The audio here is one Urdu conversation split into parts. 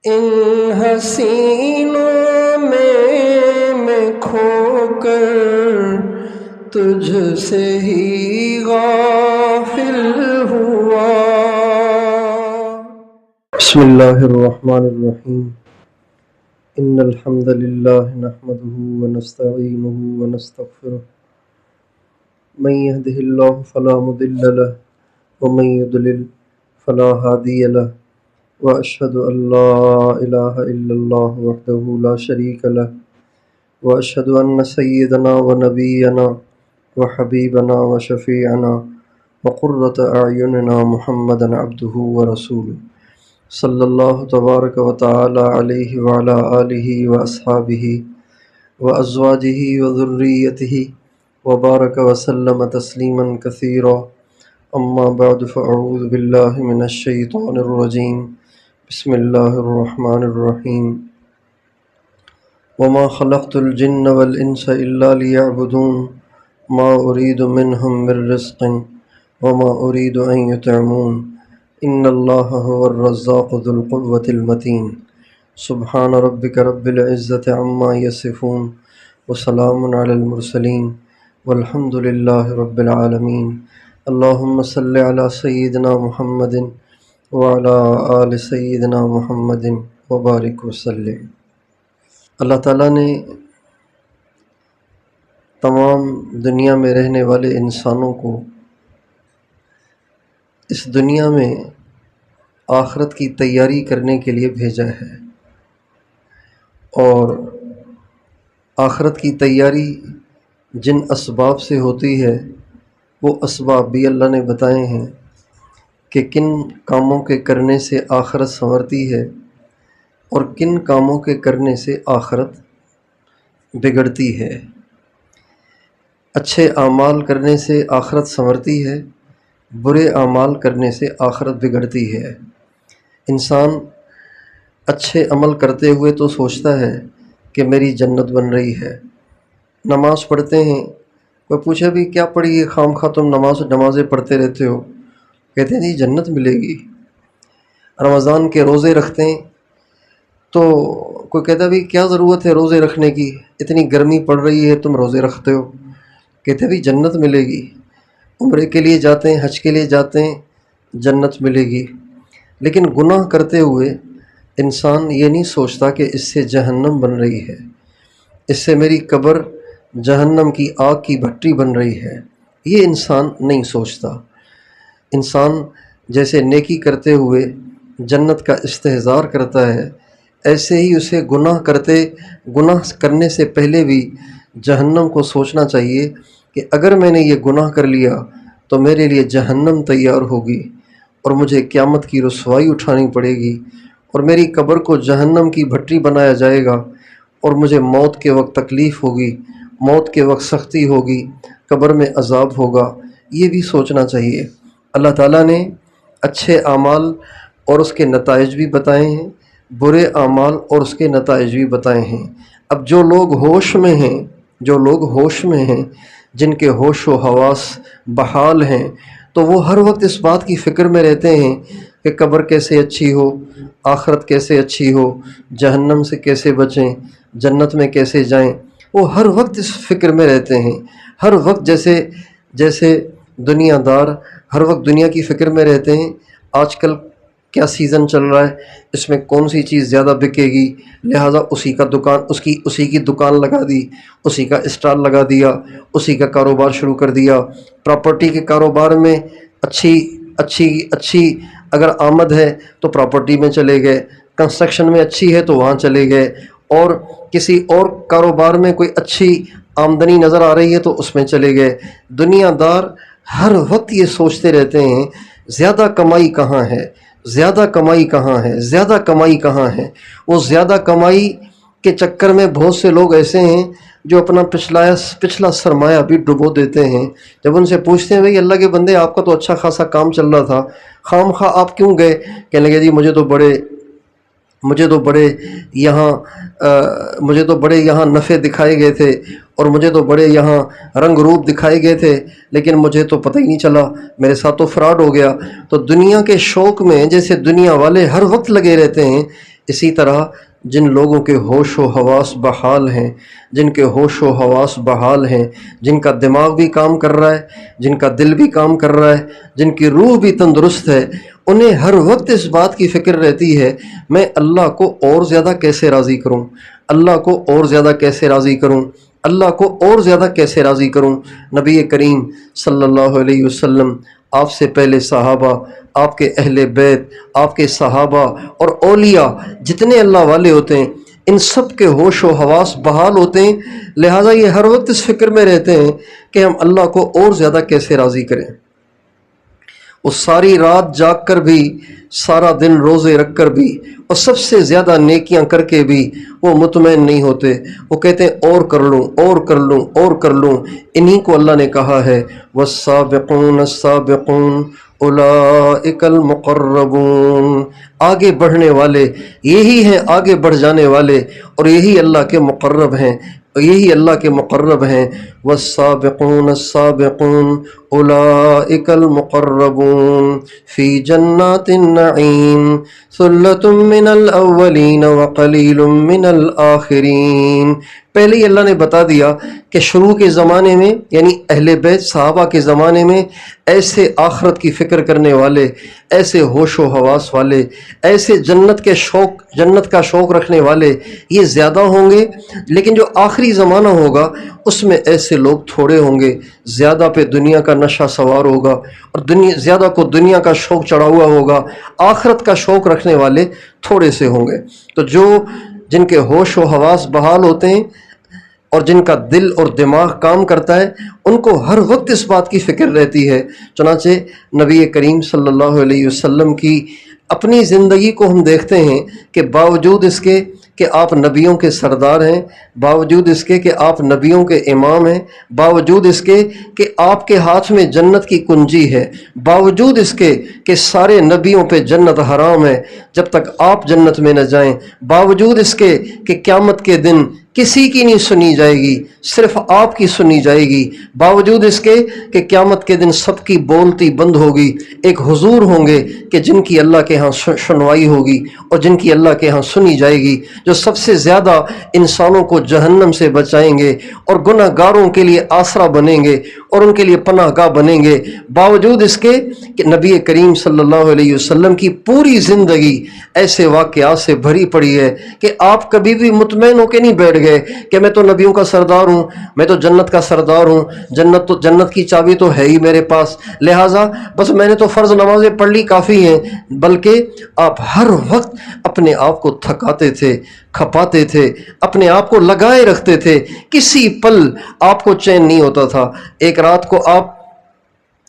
ان حسینوں میں کھو کر تجھ سے ہی غافل ہوا۔ بسم اللہ الرحمن الرحیم۔ ان الحمد للہ نحمده ونستعینه ونستغفره من يهده الله فلا مضل له ومن يضلل فلا هادي له وأشهد أن لا إله إلا الله وحده لا شريك له وأشهد أن سيدنا ونبينا وحبيبنا وشفيعنا وقرة أعيننا محمدا عبده ورسوله صلى الله تبارك وتعالى عليه وعلى آله وأصحابه وأزواجه وذريته وبارك وسلم تسليما كثيرا، أما بعد فأعوذ بالله من الشيطان الرجيم، بسم الله الرحمن الرحيم۔ وما خلقت الجن والإنس إلا ليعبدون ما أريد منهم من رزق وما أريد أن يطعمون إن الله هو الرزاق ذو القوة المتين۔ سبحان ربك رب العزة عما يصفون وسلام على المرسلين والحمد لله رب العالمين۔ اللهم صل على سيدنا محمد وعلى آل سیدنا محمد وبارک وسلم۔ اللہ تعالیٰ نے تمام دنیا میں رہنے والے انسانوں کو اس دنیا میں آخرت کی تیاری کرنے کے لیے بھیجا ہے، اور آخرت کی تیاری جن اسباب سے ہوتی ہے وہ اسباب بھی اللہ نے بتائے ہیں کہ کن کاموں کے کرنے سے آخرت سنورتی ہے اور کن کاموں کے کرنے سے آخرت بگڑتی ہے۔ اچھے اعمال کرنے سے آخرت سنورتی ہے، برے اعمال کرنے سے آخرت بگڑتی ہے۔ انسان اچھے عمل کرتے ہوئے تو سوچتا ہے کہ میری جنت بن رہی ہے، نماز پڑھتے ہیں، کوئی پوچھے بھی کیا پڑھی ہے خام خواہ تم نمازیں پڑھتے رہتے ہو، کہتے ہیں جی جنت ملے گی۔ رمضان کے روزے رکھتے ہیں تو کوئی کہتا بھی کیا ضرورت ہے روزے رکھنے کی، اتنی گرمی پڑ رہی ہے تم روزے رکھتے ہو، کہتے بھی جنت ملے گی۔ عمرے کے لیے جاتے ہیں، حج کے لیے جاتے ہیں، جنت ملے گی۔ لیکن گناہ کرتے ہوئے انسان یہ نہیں سوچتا کہ اس سے جہنم بن رہی ہے، اس سے میری قبر جہنم کی آگ کی بھٹی بن رہی ہے، یہ انسان نہیں سوچتا۔ انسان جیسے نیکی کرتے ہوئے جنت کا استحضار کرتا ہے، ایسے ہی اسے گناہ کرنے سے پہلے بھی جہنم کو سوچنا چاہیے کہ اگر میں نے یہ گناہ کر لیا تو میرے لیے جہنم تیار ہوگی اور مجھے قیامت کی رسوائی اٹھانی پڑے گی، اور میری قبر کو جہنم کی بھٹی بنایا جائے گا، اور مجھے موت کے وقت تکلیف ہوگی، موت کے وقت سختی ہوگی، قبر میں عذاب ہوگا، یہ بھی سوچنا چاہیے۔ اللہ تعالیٰ نے اچھے اعمال اور اس کے نتائج بھی بتائے ہیں، برے اعمال اور اس کے نتائج بھی بتائے ہیں۔ اب جو لوگ ہوش میں ہیں، جن کے ہوش و حواس بحال ہیں، تو وہ ہر وقت اس بات کی فکر میں رہتے ہیں کہ قبر کیسے اچھی ہو، آخرت کیسے اچھی ہو، جہنم سے کیسے بچیں، جنت میں کیسے جائیں۔ وہ ہر وقت اس فکر میں رہتے ہیں، ہر وقت جیسے دنیا دار ہر وقت دنیا کی فکر میں رہتے ہیں۔ آج کل کیا سیزن چل رہا ہے، اس میں کون سی چیز زیادہ بکے گی، لہٰذا اسی کی دکان لگا دی، اسی کا اسٹال لگا دیا، اسی کا کاروبار شروع کر دیا۔ پراپرٹی کے کاروبار میں اچھی اگر آمد ہے تو پراپرٹی میں چلے گئے، کنسٹرکشن میں اچھی ہے تو وہاں چلے گئے، اور کسی اور کاروبار میں کوئی اچھی آمدنی نظر آ رہی ہے تو اس میں چلے گئے۔ دنیا دار ہر وقت یہ سوچتے رہتے ہیں زیادہ کمائی کہاں ہے، زیادہ کمائی کہاں ہے، زیادہ کمائی کہاں ہے۔ وہ زیادہ کمائی کے چکر میں بہت سے لوگ ایسے ہیں جو اپنا پچھلا سرمایہ بھی ڈبو دیتے ہیں۔ جب ان سے پوچھتے ہیں بھئی اللہ کے بندے آپ کا تو اچھا خاصا کام چل رہا تھا، خام خواہ آپ کیوں گئے، کہنے لگے جی مجھے تو بڑے یہاں نفع دکھائے گئے تھے، اور مجھے تو بڑے یہاں رنگ روپ دکھائے گئے تھے، لیکن مجھے تو پتہ ہی نہیں چلا، میرے ساتھ تو فراڈ ہو گیا۔ تو دنیا کے شوق میں جیسے دنیا والے ہر وقت لگے رہتے ہیں، اسی طرح جن لوگوں کے ہوش و حواس بحال ہیں، جن کے ہوش و حواس بحال ہیں، جن کا دماغ بھی کام کر رہا ہے، جن کا دل بھی کام کر رہا ہے، جن کی روح بھی تندرست ہے، انہیں ہر وقت اس بات کی فکر رہتی ہے میں اللہ کو اور زیادہ کیسے راضی کروں، اللہ کو اور زیادہ کیسے راضی کروں، اللہ کو اور زیادہ کیسے راضی کروں۔ نبی کریم صلی اللہ علیہ وسلم، آپ سے پہلے صحابہ، آپ کے اہل بیت، آپ کے صحابہ اور اولیاء جتنے اللہ والے ہوتے ہیں، ان سب کے ہوش و حواس بحال ہوتے ہیں، لہٰذا یہ ہر وقت اس فکر میں رہتے ہیں کہ ہم اللہ کو اور زیادہ کیسے راضی کریں۔ وہ ساری رات جاگ کر بھی، سارا دن روزے رکھ کر بھی، اور سب سے زیادہ نیکیاں کر کے بھی وہ مطمئن نہیں ہوتے، وہ کہتے ہیں اور کر لوں، اور کر لوں، اور کر لوں۔ انہی کو اللہ نے کہا ہے والسابقون السابقون اولئک المقربون، آگے بڑھنے والے یہی ہیں، آگے بڑھ جانے والے، اور یہی اللہ کے مقرب ہیں، یہی اللہ کے مقرب ہیں۔ والسابقون السابقون اولئک المقربون فی جنات النعیم ثلۃ من الاولین وقلیل من الآخرین۔ پہلے ہی اللہ نے بتا دیا کہ شروع کے زمانے میں، یعنی اہل بیت صحابہ کے زمانے میں، ایسے آخرت کی فکر کرنے والے، ایسے ہوش و حواس والے، ایسے جنت کا شوق رکھنے والے یہ زیادہ ہوں گے، لیکن جو آخری زمانہ ہوگا اس میں ایسے لوگ تھوڑے ہوں گے، زیادہ پہ دنیا کا نشہ سوار ہوگا، اور زیادہ کو دنیا کا شوق چڑھا ہوا ہوگا، آخرت کا شوق رکھنے والے تھوڑے سے ہوں گے۔ تو جن کے ہوش و حواس بحال ہوتے ہیں اور جن کا دل اور دماغ کام کرتا ہے، ان کو ہر وقت اس بات کی فکر رہتی ہے۔ چنانچہ نبی کریم صلی اللہ علیہ وسلم کی اپنی زندگی کو ہم دیکھتے ہیں کہ باوجود اس کے کہ آپ نبیوں کے سردار ہیں، باوجود اس کے کہ آپ نبیوں کے امام ہیں، باوجود اس کے کہ آپ کے ہاتھ میں جنت کی کنجی ہے، باوجود اس کے کہ سارے نبیوں پہ جنت حرام ہے جب تک آپ جنت میں نہ جائیں، باوجود اس کے کہ قیامت کے دن کسی کی نہیں سنی جائے گی، صرف آپ کی سنی جائے گی، باوجود اس کے کہ قیامت کے دن سب کی بولتی بند ہوگی، ایک حضور ہوں گے کہ جن کی اللہ کے ہاں سنوائی ہوگی اور جن کی اللہ کے ہاں سنی جائے گی، جو سب سے زیادہ انسانوں کو جہنم سے بچائیں گے اور گناہ گاروں کے لیے آسرا بنیں گے اور ان کے لیے پناہ گاہ بنیں گے، باوجود اس کے کہ نبی کریم صلی اللہ علیہ وسلم کی پوری زندگی ایسے واقعات سے بھری پڑی ہے کہ آپ کبھی بھی مطمئن ہو کے نہیں بیٹھ گئے کہ میں تو نبیوں کا سردار ہوں، میں تو جنت کا سردار ہوں، جنت کی چابی تو ہے ہی میرے پاس، لہٰذا بس میں نے تو فرض نمازیں پڑھ لی کافی ہیں، بلکہ آپ ہر وقت اپنے آپ کو تھکاتے تھے، کھپاتے تھے، اپنے آپ کو لگائے رکھتے تھے، کسی پل آپ کو چین نہیں ہوتا تھا۔ ایک رات کو آپ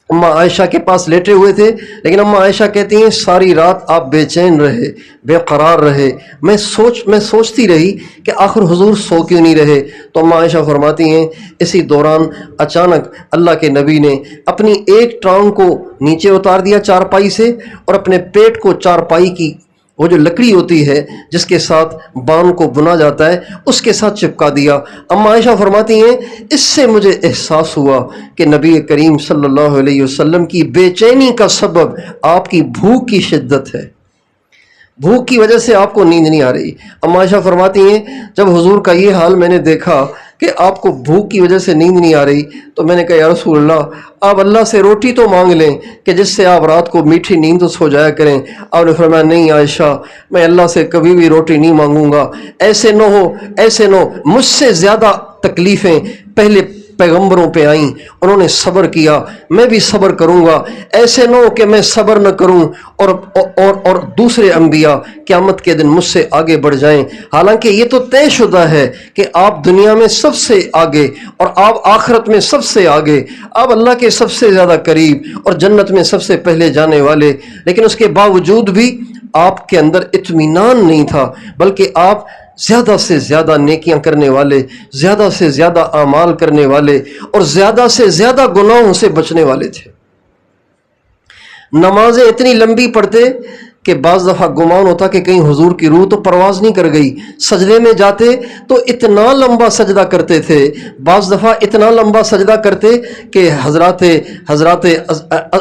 اماں عائشہ کے پاس لیٹے ہوئے تھے، لیکن اماں عائشہ کہتی ہیں ساری رات آپ بے چین رہے، بے قرار رہے، میں سوچتی رہی کہ آخر حضور سو کیوں نہیں رہے۔ تو اماں عائشہ فرماتی ہیں اسی دوران اچانک اللہ کے نبی نے اپنی ایک ٹانگ کو نیچے اتار دیا چارپائی سے، اور اپنے پیٹ کو چارپائی کی وہ جو لکڑی ہوتی ہے جس کے ساتھ بان کو بنا جاتا ہے اس کے ساتھ چپکا دیا۔ اماں عائشہ فرماتی ہیں اس سے مجھے احساس ہوا کہ نبی کریم صلی اللہ علیہ وسلم کی بے چینی کا سبب آپ کی بھوک کی شدت ہے، بھوک کی وجہ سے آپ کو نیند نہیں آ رہی۔ اماں عائشہ فرماتی ہیں جب حضور کا یہ حال میں نے دیکھا کہ آپ کو بھوک کی وجہ سے نیند نہیں آ رہی تو میں نے کہا یا رسول اللہ آپ اللہ سے روٹی تو مانگ لیں کہ جس سے آپ رات کو میٹھی نیند سو جایا کریں۔ آپ نے فرمایا نہیں عائشہ میں اللہ سے کبھی بھی روٹی نہیں مانگوں گا، ایسے نہ ہو مجھ سے زیادہ تکلیفیں پہلے پیغمبروں پہ آئیں، انہوں نے صبر کیا، میں بھی صبر کروں گا، ایسے نہ ہو کہ میں صبر نہ کروں اور دوسرے انبیاء قیامت کے دن مجھ سے آگے بڑھ جائیں۔ حالانکہ یہ تو طے شدہ ہے کہ آپ دنیا میں سب سے آگے اور آپ آخرت میں سب سے آگے، آپ اللہ کے سب سے زیادہ قریب اور جنت میں سب سے پہلے جانے والے، لیکن اس کے باوجود بھی آپ کے اندر اطمینان نہیں تھا، بلکہ آپ زیادہ سے زیادہ نیکیاں کرنے والے، زیادہ سے زیادہ اعمال کرنے والے اور زیادہ سے زیادہ گناہوں سے بچنے والے تھے۔ نمازیں اتنی لمبی پڑھتے کہ بعض دفعہ گمان ہوتا کہ کہیں حضور کی روح تو پرواز نہیں کر گئی، سجدے میں جاتے تو اتنا لمبا سجدہ کرتے تھے، بعض دفعہ اتنا لمبا سجدہ کرتے کہ حضرات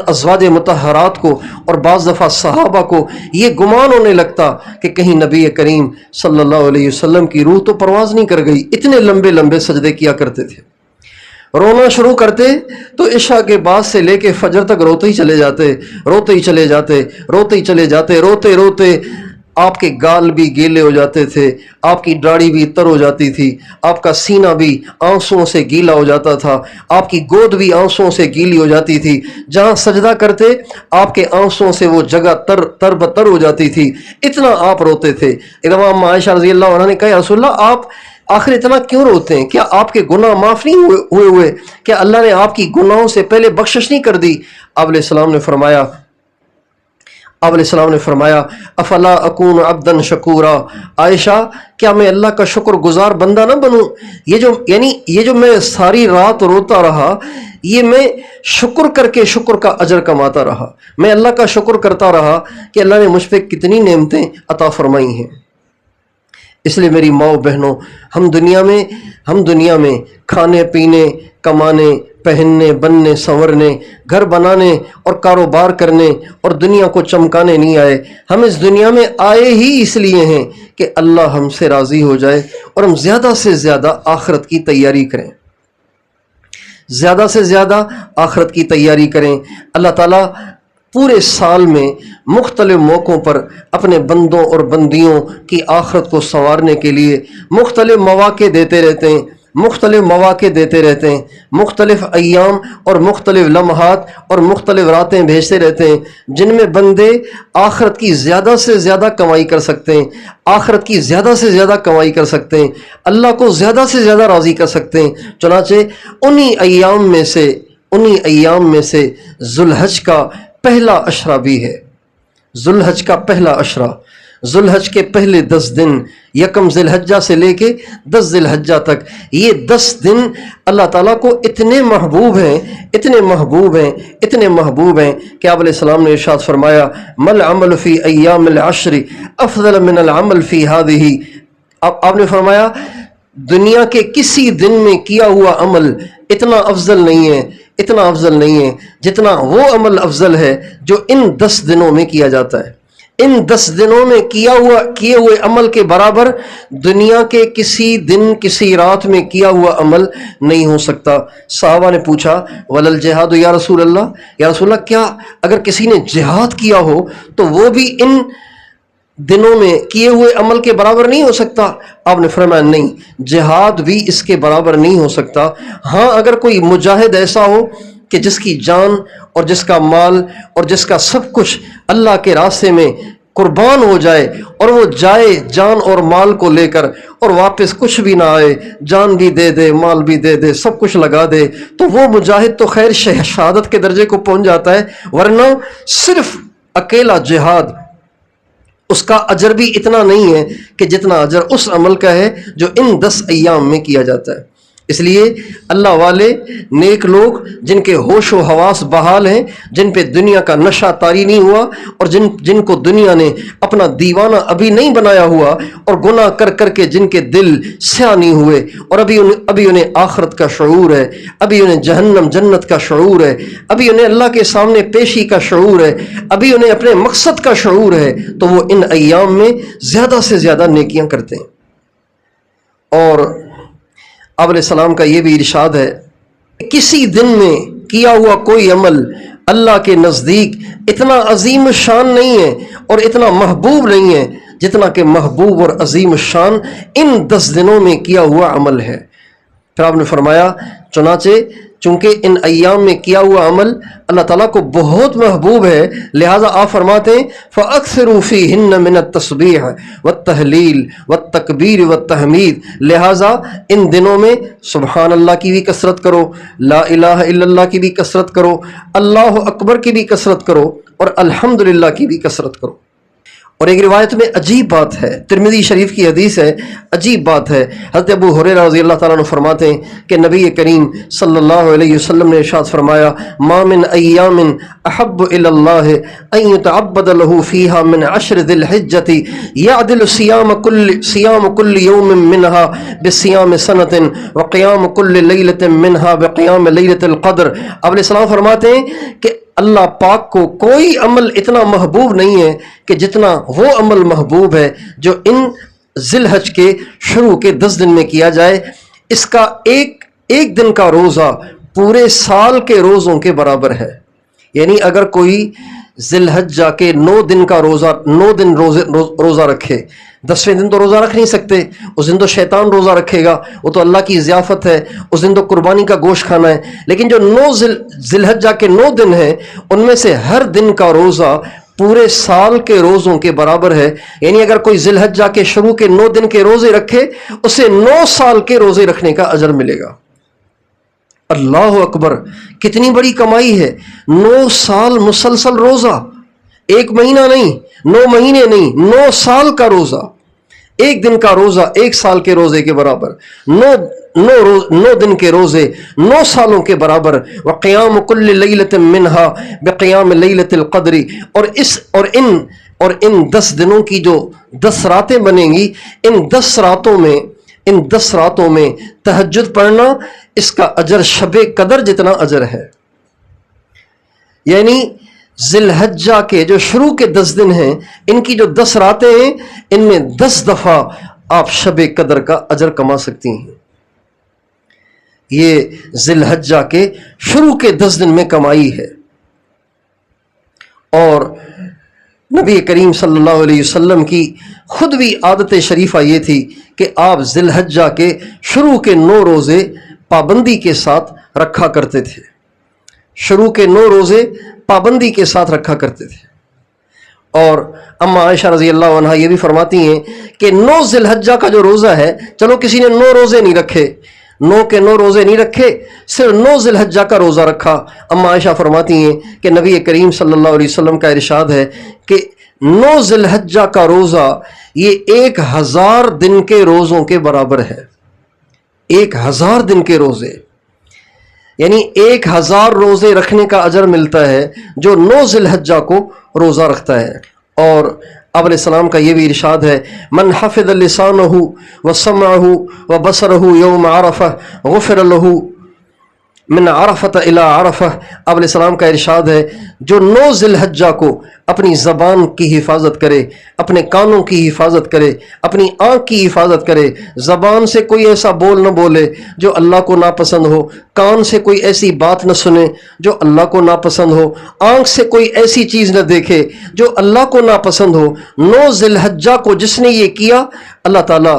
ازواج مطہرات کو اور بعض دفعہ صحابہ کو یہ گمان ہونے لگتا کہ کہیں نبی کریم صلی اللہ علیہ وسلم کی روح تو پرواز نہیں کر گئی، اتنے لمبے لمبے سجدے کیا کرتے تھے۔ رونا شروع کرتے تو عشاء کے بعد سے لے کے فجر تک روتے ہی چلے جاتے، روتے ہی چلے جاتے، روتے ہی چلے جاتے، روتے روتے آپ کے گال بھی گیلے ہو جاتے تھے، آپ کی داڑھی بھی تر ہو جاتی تھی، آپ کا سینہ بھی آنسوؤں سے گیلا ہو جاتا تھا، آپ کی گود بھی آنسوؤں سے گیلی ہو جاتی تھی، جہاں سجدہ کرتے آپ کے آنسوؤں سے وہ جگہ تر بتر ہو جاتی تھی، اتنا آپ روتے تھے۔ امام عائشہ رضی اللہ عنہ نے کہا یا رسول اللہ آپ آخر اتنا کیوں روتے ہیں؟ کیا آپ کے گناہ معاف نہیں ہوئے؟ کیا اللہ نے آپ کی گناہوں سے پہلے بخشش نہیں کر دی؟ آپ علیہ السلام نے فرمایا افلا اکون عبدا شکورا، عائشہ کیا میں اللہ کا شکر گزار بندہ نہ بنوں؟ یہ جو میں ساری رات روتا رہا، یہ میں شکر کر کے شکر کا اجر کماتا رہا، میں اللہ کا شکر کرتا رہا کہ اللہ نے مجھ پہ کتنی نعمتیں عطا فرمائی ہیں۔ اس لیے میری ماؤں بہنوں، ہم دنیا میں کھانے پینے، کمانے، پہننے، بننے، سنورنے، گھر بنانے اور کاروبار کرنے اور دنیا کو چمکانے نہیں آئے، ہم اس دنیا میں آئے ہی اس لیے ہیں کہ اللہ ہم سے راضی ہو جائے اور ہم زیادہ سے زیادہ آخرت کی تیاری کریں، زیادہ سے زیادہ آخرت کی تیاری کریں۔ اللہ تعالیٰ پورے سال میں مختلف موقعوں پر اپنے بندوں اور بندیوں کی آخرت کو سنوارنے کے لیے مختلف مواقع دیتے رہتے ہیں، مختلف ایام اور مختلف لمحات اور مختلف راتیں بھیجتے رہتے ہیں جن میں بندے آخرت کی زیادہ سے زیادہ کمائی کر سکتے ہیں، آخرت کی زیادہ سے زیادہ کمائی کر سکتے ہیں، اللہ کو زیادہ سے زیادہ راضی کر سکتے ہیں۔ چنانچہ انہی ایام میں سے ذوالحج کا پہلا عشرہ بھی ہے، ذوالحج کا پہلا عشرہ، ذوالحج کے پہلے 10 دن، یکم ذی الحجہ سے لے کے 10 ذی الحجہ تک، یہ 10 دن اللہ تعالیٰ کو اتنے محبوب ہیں کہ آپ علیہ السلام نے ارشاد فرمایا مل عمل فی ایام العشر افضل من العمل فی ہذہ، آپ نے فرمایا دنیا کے کسی دن میں کیا ہوا عمل اتنا افضل نہیں ہے جتنا وہ عمل افضل ہے جو ان 10 دنوں میں کیا جاتا ہے۔ ان 10 دنوں میں کیے ہوئے عمل کے برابر دنیا کے کسی دن کسی رات میں کیا ہوا عمل نہیں ہو سکتا۔ صحابہ نے پوچھا ولل جہاد یا رسول اللہ، کیا اگر کسی نے جہاد کیا ہو تو وہ بھی ان دنوں میں کیے ہوئے عمل کے برابر نہیں ہو سکتا؟ آپ نے فرمایا نہیں، جہاد بھی اس کے برابر نہیں ہو سکتا۔ ہاں اگر کوئی مجاہد ایسا ہو کہ جس کی جان اور جس کا مال اور جس کا سب کچھ اللہ کے راستے میں قربان ہو جائے اور وہ جائے جان اور مال کو لے کر اور واپس کچھ بھی نہ آئے، جان بھی دے دے، مال بھی دے دے، سب کچھ لگا دے، تو وہ مجاہد تو خیر شہادت کے درجے کو پہنچ جاتا ہے، ورنہ صرف اکیلا جہاد اس کا اجر بھی اتنا نہیں ہے کہ جتنا اجر اس عمل کا ہے جو ان 10 ایام میں کیا جاتا ہے۔ اس لیے اللہ والے نیک لوگ جن کے ہوش و حواس بحال ہیں، جن پہ دنیا کا نشہ طاری نہیں ہوا اور جن کو دنیا نے اپنا دیوانہ ابھی نہیں بنایا ہوا اور گناہ کر کر کے جن کے دل سیاہ نہیں ہوئے اور ابھی انہیں آخرت کا شعور ہے، ابھی انہیں جہنم جنت کا شعور ہے، ابھی انہیں اللہ کے سامنے پیشی کا شعور ہے، ابھی انہیں اپنے مقصد کا شعور ہے، تو وہ ان ایام میں زیادہ سے زیادہ نیکیاں کرتے ہیں۔ اور آپ علیہ السلام کا یہ بھی ارشاد ہے کسی دن میں کیا ہوا کوئی عمل اللہ کے نزدیک اتنا عظیم شان نہیں ہے اور اتنا محبوب نہیں ہے جتنا کہ محبوب اور عظیم شان ان 10 دنوں میں کیا ہوا عمل ہے۔ پھر آپ نے فرمایا چونکہ ان ایام میں کیا ہوا عمل اللہ تعالیٰ کو بہت محبوب ہے، لہٰذا آپ فرماتے ہیں فَأَكْثِرُوا فِيهِنَّ مِنَ التَّسْبِيحِ وَالتَّهْلِيلِ وَالتَّكْبِيرِ وَالتَّحْمِيدِ، لہٰذا ان دنوں میں سبحان اللہ کی بھی کثرت کرو، لا الہ الا اللہ کی بھی کثرت کرو، اللہ اکبر کی بھی کثرت کرو اور الحمدللہ کی بھی کثرت کرو۔ اور ایک روایت میں عجیب بات ہے، ترمذی شریف کی حدیث ہے، عجیب بات ہے، حضرت ابو ہریرہ رضی اللہ تعالیٰ عنہ فرماتے ہیں کہ نبی کریم صلی اللہ علیہ وسلم نے ارشاد فرمایا ما من ایام احب الی اللہ ان یتعبد له فیہا من عشر ذی الحجۃ یعدل صیام کل یوم منها بصیام سنۃ وقیام کل لیلۃ منها بقیام لیلۃ القدر۔ آپ علیہ السلام فرماتے ہیں کہ اللہ پاک کو کوئی عمل اتنا محبوب نہیں ہے کہ جتنا وہ عمل محبوب ہے جو ان ذی الحج کے شروع کے 10 دن میں کیا جائے۔ اس کا ایک دن کا روزہ پورے سال کے روزوں کے برابر ہے۔ یعنی اگر کوئی ذی الحجہ کے 9 دن کا روزہ 9 دن روزہ رکھے، 10ویں دن تو روزہ رکھ نہیں سکتے، اس دن تو شیطان روزہ رکھے گا، وہ تو اللہ کی ضیافت ہے، اس دن تو قربانی کا گوشت کھانا ہے، لیکن جو 9 ذی الحجہ کے 9 دن ہیں ان میں سے ہر دن کا روزہ پورے سال کے روزوں کے برابر ہے۔ یعنی اگر کوئی ذی الحجہ کے شروع کے 9 دن کے روزے رکھے اسے 9 سال کے روزے رکھنے کا اجر ملے گا۔ اللہ اکبر، کتنی بڑی کمائی ہے! 9 سال مسلسل روزہ، 1 مہینہ نہیں، 9 مہینے نہیں، 9 سال کا روزہ، 1 دن کا روزہ 1 سال کے روزے کے برابر، 9 دن کے روزے 9 سالوں کے برابر۔ وقیام کل لیلۃ منہا بقیام لیلۃ القدر، اور ان 10 دنوں کی جو 10 راتیں بنیں گی، ان 10 راتوں میں تہجد پڑھنا، اس کا اجر شب قدر جتنا اجر ہے۔ یعنی ذی الحجہ کے جو شروع کے 10 دن ہیں ان کی جو 10 راتیں ہیں ان میں 10 دفعہ آپ شب قدر کا اجر کما سکتی ہیں۔ یہ ذی الحجہ کے شروع کے 10 دن میں کمائی ہے۔ اور نبی کریم صلی اللہ علیہ وسلم کی خود بھی عادت شریفہ یہ تھی کہ آپ ذی الحجہ کے شروع کے 9 روزے پابندی کے ساتھ رکھا کرتے تھے، شروع کے 9 روزے پابندی کے ساتھ رکھا کرتے تھے۔ اور اما عائشہ رضی اللہ عنہا یہ بھی فرماتی ہیں کہ 9 ذی الحجہ کا جو روزہ ہے، چلو کسی نے 9 روزے نہیں رکھے، 9 کے 9 روزے نہیں رکھے، صرف 9 ذی الحجہ کا روزہ رکھا، اما عائشہ فرماتی ہیں کہ نبی کریم صلی اللہ علیہ وسلم کا ارشاد ہے کہ 9 ذی الحجہ کا روزہ یہ 1000 دن کے روزوں کے برابر ہے۔ 1000 دن کے روزے، یعنی 1000 روزے رکھنے کا اجر ملتا ہے جو 9 ذی الحجہ کو روزہ رکھتا ہے۔ اور آپ علیہ السلام کا یہ بھی ارشاد ہے من حفظ لسانہ وسمعہ وبصرہ یوم عرفہ غفر لہ من عرفۃ الی عرفہ۔ آپ علیہ السلام کا ارشاد ہے جو 9 ذی الحجہ کو اپنی زبان کی حفاظت کرے، اپنے کانوں کی حفاظت کرے، اپنی آنکھ کی حفاظت کرے، زبان سے کوئی ایسا بول نہ بولے جو اللہ کو ناپسند ہو، کان سے کوئی ایسی بات نہ سنے جو اللہ کو ناپسند ہو، آنکھ سے کوئی ایسی چیز نہ دیکھے جو اللہ کو ناپسند ہو۔ 9 ذی الحجہ کو جس نے یہ کیا اللہ تعالیٰ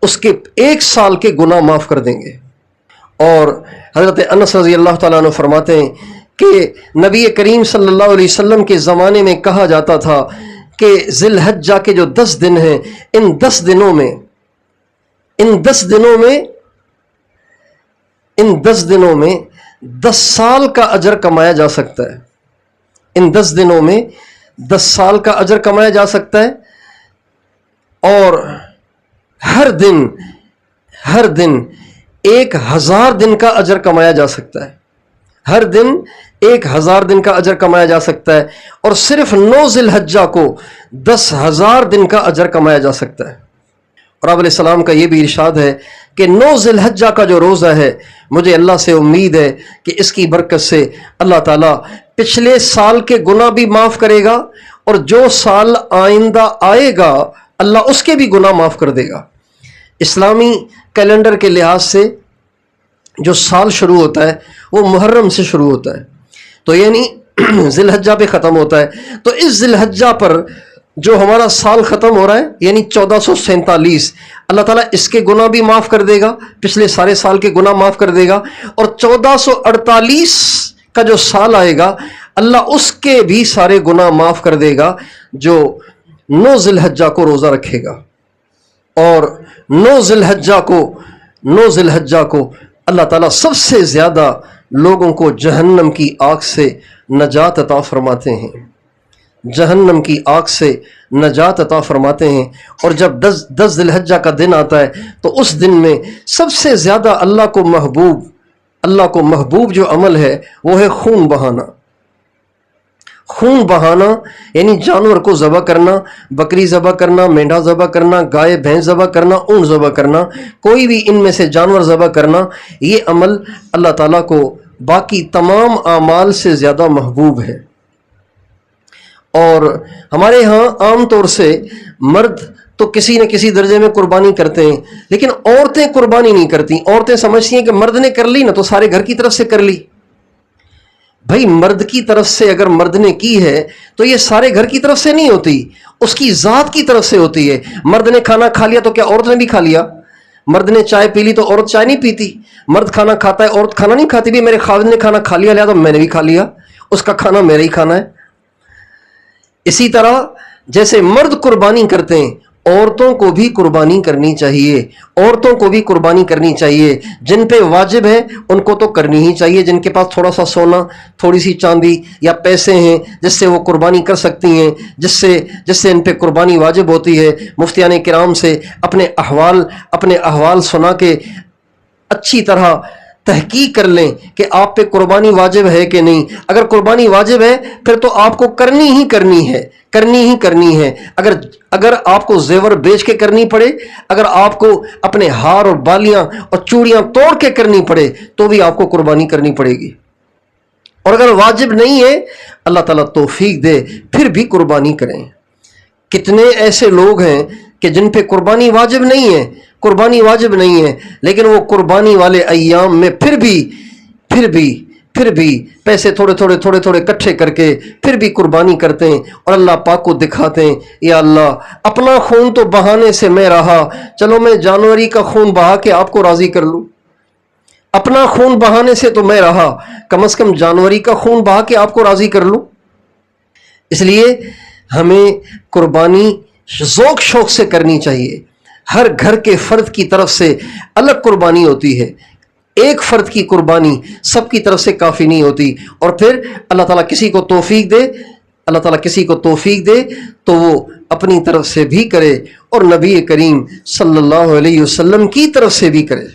اس کے 1 سال کے گناہ معاف کر دیں گے۔ اور حضرت انس رضی اللہ تعالیٰ عنہ فرماتے ہیں کہ نبی کریم صلی اللہ علیہ وسلم کے زمانے میں کہا جاتا تھا کہ ذی الحجہ کے جو 10 دن ہیں ان 10 دنوں میں 10 سال کا اجر کمایا جا سکتا ہے۔ ان 10 دنوں میں 10 سال کا اجر کمایا جا سکتا ہے، اور ہر دن 1000 دن کا اجر کمایا جا سکتا ہے، ہر دن 1000 دن کا اجر کمایا جا سکتا ہے، اور صرف 9 ذی الحجہ کو 10,000 دن کا اجر کمایا جا سکتا ہے۔ اور آپ علیہ السلام کا یہ بھی ارشاد ہے کہ 9 ذی الحجہ کا جو روزہ ہے مجھے اللہ سے امید ہے کہ اس کی برکت سے اللہ تعالیٰ پچھلے سال کے گناہ بھی معاف کرے گا، اور جو سال آئندہ آئے گا اللہ اس کے بھی گناہ معاف کر دے گا۔ اسلامی کیلنڈر کے لحاظ سے جو سال شروع ہوتا ہے وہ محرم سے شروع ہوتا ہے، تو یعنی ذی الحجہ پہ ختم ہوتا ہے، تو اس ذی الحجہ پر جو ہمارا سال ختم ہو رہا ہے یعنی 1447، اللہ تعالیٰ اس کے گناہ بھی معاف کر دے گا، پچھلے سارے سال کے گناہ معاف کر دے گا، اور 1448 کا جو سال آئے گا اللہ اس کے بھی سارے گناہ معاف کر دے گا جو 9 ذی الحجہ کو روزہ رکھے گا۔ اور 9 ذی الحجہ کو اللہ تعالیٰ سب سے زیادہ لوگوں کو جہنم کی آگ سے نجات عطا فرماتے ہیں۔ جہنم کی آگ سے نجات عطا فرماتے ہیں۔ اور جب 10 ذی الحجہ کا دن آتا ہے تو اس دن میں سب سے زیادہ اللہ کو محبوب جو عمل ہے وہ ہے خون بہانا۔ خون بہانا یعنی جانور کو ذبح کرنا، بکری ذبح کرنا، مینڈھا ذبح کرنا، گائے بھینس ذبح کرنا، اونٹ ذبح کرنا، کوئی بھی ان میں سے جانور ذبح کرنا، یہ عمل اللہ تعالیٰ کو باقی تمام اعمال سے زیادہ محبوب ہے۔ اور ہمارے ہاں عام طور سے مرد تو کسی نہ کسی درجے میں قربانی کرتے ہیں، لیکن عورتیں قربانی نہیں کرتی۔ عورتیں سمجھتی ہیں کہ مرد نے کر لی نا تو سارے گھر کی طرف سے کر لی۔ بھائی مرد کی طرف سے اگر مرد نے کی ہے تو یہ سارے گھر کی طرف سے نہیں ہوتی، اس کی ذات کی طرف سے ہوتی ہے۔ مرد نے کھانا کھا لیا تو کیا عورت نے بھی کھا لیا؟ مرد نے چائے پی لی تو عورت چائے نہیں پیتی؟ مرد کھانا کھاتا ہے عورت کھانا نہیں کھاتی؟ بھی میرے خاوند نے کھانا کھا لیا تو میں نے بھی کھا لیا، اس کا کھانا میرا ہی کھانا ہے۔ اسی طرح جیسے مرد قربانی کرتے ہیں، عورتوں کو بھی قربانی کرنی چاہیے۔ عورتوں کو بھی قربانی کرنی چاہیے۔ جن پہ واجب ہے ان کو تو کرنی ہی چاہیے، جن کے پاس تھوڑا سا سونا، تھوڑی سی چاندی یا پیسے ہیں جس سے وہ قربانی کر سکتی ہیں، جس سے ان پہ قربانی واجب ہوتی ہے۔ مفتیان کرام سے اپنے احوال سنا کے اچھی طرح تحقیق کر لیں کہ آپ پہ قربانی واجب ہے کہ نہیں۔ اگر قربانی واجب ہے پھر تو آپ کو کرنی ہی کرنی ہے۔ اگر آپ کو زیور بیچ کے کرنی پڑے، اگر آپ کو اپنے ہار اور بالیاں اور چوڑیاں توڑ کے کرنی پڑے تو بھی آپ کو قربانی کرنی پڑے گی۔ اور اگر واجب نہیں ہے، اللہ تعالیٰ توفیق دے پھر بھی قربانی کریں۔ کتنے ایسے لوگ ہیں کہ جن پہ قربانی واجب نہیں ہے لیکن وہ قربانی والے ایام میں پھر بھی پیسے تھوڑے اکٹھے کر کے پھر بھی قربانی کرتے ہیں اور اللہ پاک کو دکھاتے ہیں، یا اللہ اپنا خون تو بہانے سے میں رہا، چلو میں جانوری کا خون بہا کے آپ کو راضی کر لوں۔ اپنا خون بہانے سے تو میں رہا، کم از کم جانوری کا خون بہا کے آپ کو راضی کر لوں۔ اس لیے ہمیں قربانی ذوق شوق سے کرنی چاہیے۔ ہر گھر کے فرد کی طرف سے الگ قربانی ہوتی ہے، ایک فرد کی قربانی سب کی طرف سے کافی نہیں ہوتی۔ اور پھر اللہ تعالیٰ کسی کو توفیق دے تو وہ اپنی طرف سے بھی کرے اور نبی کریم صلی اللہ علیہ وسلم کی طرف سے بھی کرے۔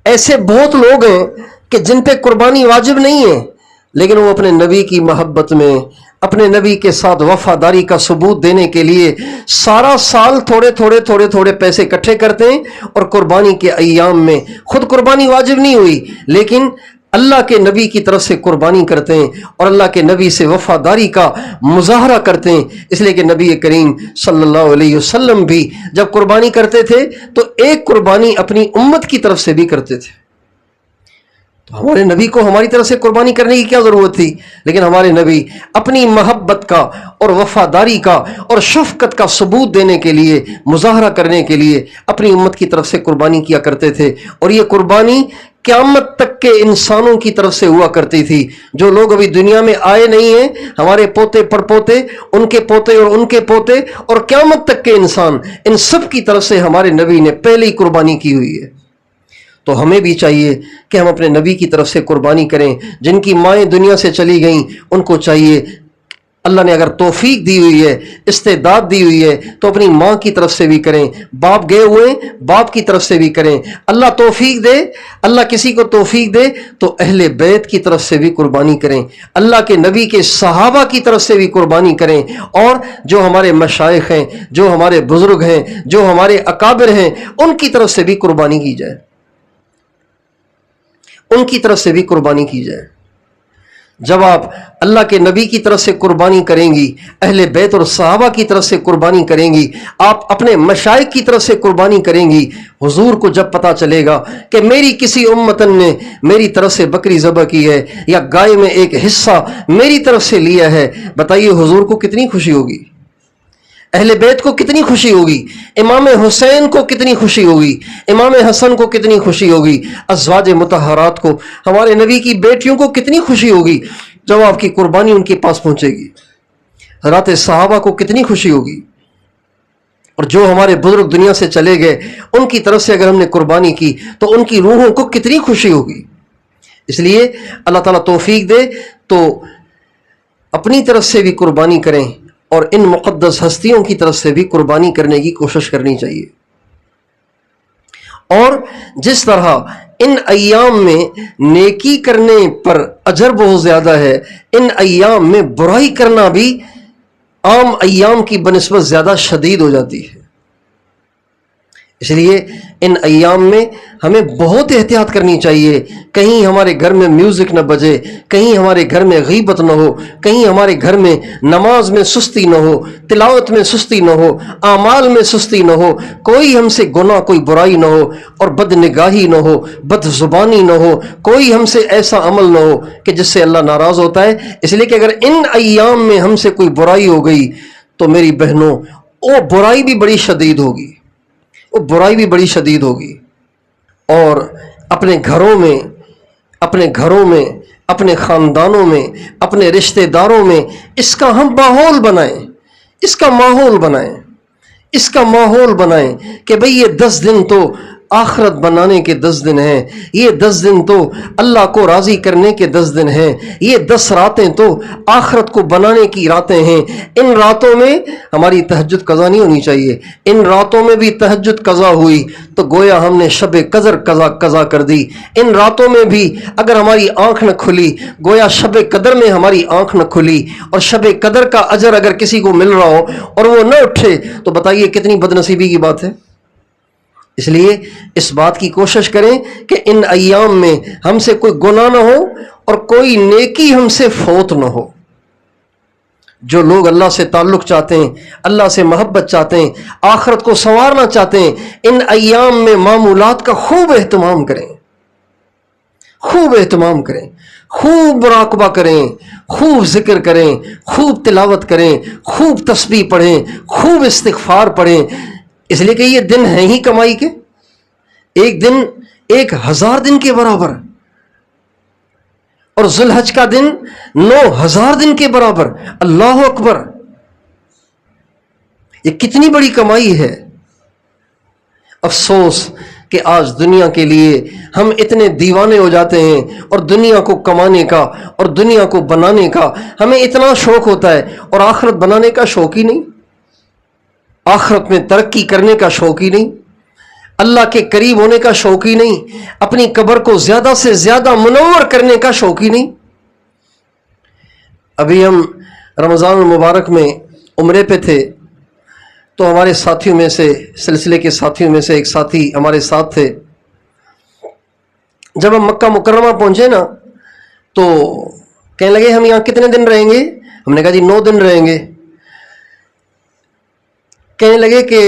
ایسے بہت لوگ ہیں کہ جن پہ قربانی واجب نہیں ہے لیکن وہ اپنے نبی کی محبت میں، اپنے نبی کے ساتھ وفاداری کا ثبوت دینے کے لیے سارا سال تھوڑے پیسے اکٹھے کرتے ہیں، اور قربانی کے ایام میں خود قربانی واجب نہیں ہوئی لیکن اللہ کے نبی کی طرف سے قربانی کرتے ہیں اور اللہ کے نبی سے وفاداری کا مظاہرہ کرتے ہیں۔ اس لیے کہ نبی کریم صلی اللہ علیہ وسلم بھی جب قربانی کرتے تھے تو ایک قربانی اپنی امت کی طرف سے بھی کرتے تھے۔ تو ہمارے نبی کو ہماری طرف سے قربانی کرنے کی کیا ضرورت تھی؟ لیکن ہمارے نبی اپنی محبت کا اور وفاداری کا اور شفقت کا ثبوت دینے کے لیے، مظاہرہ کرنے کے لیے اپنی امت کی طرف سے قربانی کیا کرتے تھے۔ اور یہ قربانی قیامت تک کے انسانوں کی طرف سے ہوا کرتی تھی۔ جو لوگ ابھی دنیا میں آئے نہیں ہیں، ہمارے پوتے پڑپوتے، ان کے پوتے اور ان کے پوتے اور قیامت تک کے انسان، ان سب کی طرف سے ہمارے نبی نے پہلے ہی قربانی کی ہوئی ہے۔ تو ہمیں بھی چاہیے کہ ہم اپنے نبی کی طرف سے قربانی کریں۔ جن کی مائیں دنیا سے چلی گئیں ان کو چاہیے، اللہ نے اگر توفیق دی ہوئی ہے، استعداد دی ہوئی ہے تو اپنی ماں کی طرف سے بھی کریں۔ باپ گئے ہوئے باپ کی طرف سے بھی کریں۔ اللہ توفیق دے، اللہ کسی کو توفیق دے تو اہل بیت کی طرف سے بھی قربانی کریں، اللہ کے نبی کے صحابہ کی طرف سے بھی قربانی کریں، اور جو ہمارے مشائخ ہیں، جو ہمارے بزرگ ہیں، جو ہمارے اکابر ہیں، ان کی طرف سے بھی قربانی کی جائے، ان کی طرف سے بھی قربانی کی جائے۔ جب آپ اللہ کے نبی کی طرف سے قربانی کریں گی، اہل بیت اور صحابہ کی طرف سے قربانی کریں گی، آپ اپنے مشائخ کی طرف سے قربانی کریں گی، حضور کو جب پتہ چلے گا کہ میری کسی امتن نے میری طرف سے بکری ذبح کی ہے یا گائے میں ایک حصہ میری طرف سے لیا ہے، بتائیے حضور کو کتنی خوشی ہوگی، اہل بیت کو کتنی خوشی ہوگی، امام حسین کو کتنی خوشی ہوگی، امام حسن کو کتنی خوشی ہوگی، ازواج مطہرات کو، ہمارے نبی کی بیٹیوں کو کتنی خوشی ہوگی جب آپ کی قربانی ان کے پاس پہنچے گی، حضرات صحابہ کو کتنی خوشی ہوگی، اور جو ہمارے بزرگ دنیا سے چلے گئے ان کی طرف سے اگر ہم نے قربانی کی تو ان کی روحوں کو کتنی خوشی ہوگی۔ اس لیے اللہ تعالیٰ توفیق دے تو اپنی طرف سے بھی قربانی کریں اور ان مقدس ہستیوں کی طرف سے بھی قربانی کرنے کی کوشش کرنی چاہیے۔ اور جس طرح ان ایام میں نیکی کرنے پر اجر بہت زیادہ ہے، ان ایام میں برائی کرنا بھی عام ایام کی بنسبت زیادہ شدید ہو جاتی ہے۔ اس لیے ان ایام میں ہمیں بہت احتیاط کرنی چاہیے، کہیں ہمارے گھر میں میوزک نہ بجے، کہیں ہمارے گھر میں غیبت نہ ہو، کہیں ہمارے گھر میں نماز میں سستی نہ ہو، تلاوت میں سستی نہ ہو، اعمال میں سستی نہ ہو، کوئی ہم سے گناہ کوئی برائی نہ ہو، اور بد نگاہی نہ ہو، بد زبانی نہ ہو، کوئی ہم سے ایسا عمل نہ ہو کہ جس سے اللہ ناراض ہوتا ہے۔ اس لیے کہ اگر ان ایام میں ہم سے کوئی برائی ہو گئی تو میری بہنوں وہ برائی بھی بڑی شدید ہوگی، وہ برائی بھی بڑی شدید ہوگی۔ اور اپنے گھروں میں اپنے خاندانوں میں اپنے رشتہ داروں میں اس کا ہم ماحول بنائیں، اس کا ماحول بنائیں کہ بھئی یہ 10 دن تو آخرت بنانے کے 10 دن ہیں، یہ 10 دن تو اللہ کو راضی کرنے کے 10 دن ہیں، یہ 10 راتیں تو آخرت کو بنانے کی راتیں ہیں۔ ان راتوں میں ہماری تہجد قضا نہیں ہونی چاہیے، ان راتوں میں بھی تہجد قضا ہوئی تو گویا ہم نے شب قدر قضا کر دی۔ ان راتوں میں بھی اگر ہماری آنکھ نہ کھلی گویا شب قدر میں ہماری آنکھ نہ کھلی، اور شب قدر کا اجر اگر کسی کو مل رہا ہو اور وہ نہ اٹھے تو بتائیے کتنی بد نصیبی کی بات ہے۔ اس لیے اس بات کی کوشش کریں کہ ان ایام میں ہم سے کوئی گناہ نہ ہو اور کوئی نیکی ہم سے فوت نہ ہو۔ جو لوگ اللہ سے تعلق چاہتے ہیں، اللہ سے محبت چاہتے ہیں، آخرت کو سنوارنا چاہتے ہیں، ان ایام میں معمولات کا خوب اہتمام کریں، خوب مراقبہ کریں، خوب ذکر کریں، خوب تلاوت کریں، خوب تسبیح پڑھیں، خوب استغفار پڑھیں۔ اس لیے کہ یہ دن ہیں ہی کمائی کے، ایک دن 1000 دن کے برابر، اور ذوالحج کا دن 9000 دن کے برابر۔ اللہ اکبر، یہ کتنی بڑی کمائی ہے۔ افسوس کہ آج دنیا کے لیے ہم اتنے دیوانے ہو جاتے ہیں، اور دنیا کو کمانے کا اور دنیا کو بنانے کا ہمیں اتنا شوق ہوتا ہے، اور آخرت بنانے کا شوق ہی نہیں، آخرت میں ترقی کرنے کا شوق ہی نہیں، اللہ کے قریب ہونے کا شوق ہی نہیں، اپنی قبر کو زیادہ سے زیادہ منور کرنے کا شوق ہی نہیں۔ ابھی ہم رمضان المبارک میں عمرے پہ تھے تو ہمارے ساتھیوں میں سے، سلسلے کے ساتھیوں میں سے ایک ساتھی ہمارے ساتھ تھے۔ جب ہم مکہ مکرمہ پہنچے نا تو کہنے لگے ہم یہاں کتنے دن رہیں گے؟ ہم نے کہا جی 9 دن رہیں گے۔ کہنے لگے کہ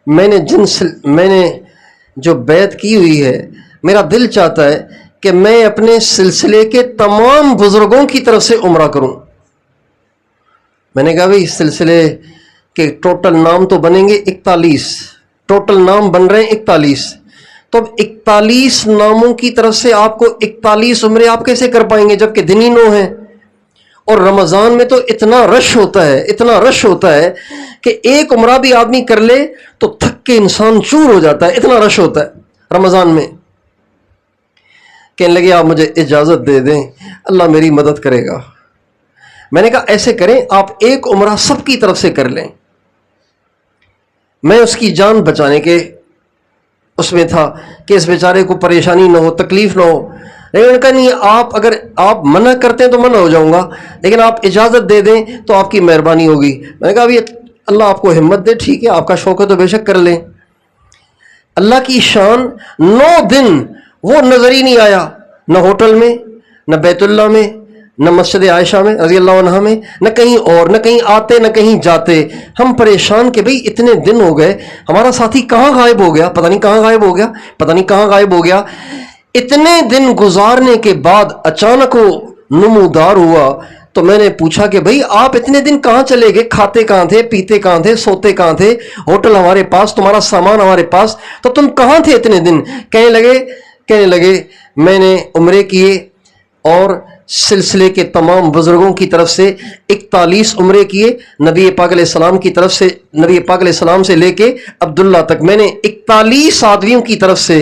میں نے جو بیعت کی ہوئی ہے، میرا دل چاہتا ہے کہ میں اپنے سلسلے کے تمام بزرگوں کی طرف سے عمرہ کروں۔ میں نے کہا بھئی سلسلے کے ٹوٹل نام تو بنیں گے 41، ٹوٹل نام بن رہے ہیں 41، تو اب 41 ناموں کی طرف سے آپ کو 41 عمرے آپ کیسے کر پائیں گے جبکہ دن ہی 9 ہیں؟ اور رمضان میں تو اتنا رش ہوتا ہے کہ ایک عمرہ بھی آدمی کر لے تو تھک کے انسان چور ہو جاتا ہے، اتنا رش ہوتا ہے رمضان میں۔ کہنے لگے آپ مجھے اجازت دے دیں، اللہ میری مدد کرے گا۔ میں نے کہا ایسے کریں، آپ ایک عمرہ سب کی طرف سے کر لیں۔ میں اس کی جان بچانے کے اس میں تھا کہ اس بیچارے کو پریشانی نہ ہو، تکلیف نہ ہو، لیکن انہوں نے کہا نہیں، اگر آپ منع کرتے ہیں تو منع ہو جاؤں گا، لیکن آپ اجازت دے دیں تو آپ کی مہربانی ہوگی۔ میں نے کہا ابھی اللہ آپ کو ہمت دے، ٹھیک ہے، آپ کا شوق ہے تو بے شک کر لیں۔ اللہ کی شان 9 دن وہ نظر ہی نہیں آیا، نہ ہوٹل میں، نہ بیت اللہ میں، نہ مسجد عائشہ میں رضی اللہ عنہا میں، نہ کہیں اور، نہ کہیں آتے نہ کہیں جاتے۔ ہم پریشان کہ بھئی اتنے دن ہو گئے، ہمارا ساتھی کہاں غائب ہو گیا، پتہ نہیں کہاں غائب ہو گیا۔ اتنے دن گزارنے کے بعد اچانک وہ نمودار ہوا تو میں نے پوچھا کہ بھئی آپ اتنے دن کہاں چلے گئے، کھاتے کہاں تھے، پیتے کہاں تھے، سوتے کہاں تھے، ہوٹل ہمارے پاس، تمہارا سامان ہمارے پاس، تو تم کہاں تھے اتنے دن؟ کہنے لگے میں نے عمرے کیے اور سلسلے کے تمام بزرگوں کی طرف سے 41 عمرے کیے، نبی پاک علیہ السلام کی طرف سے، نبی پاک علیہ السلام سے لے کے عبداللہ تک، میں نے 41 آدمیوں کی طرف سے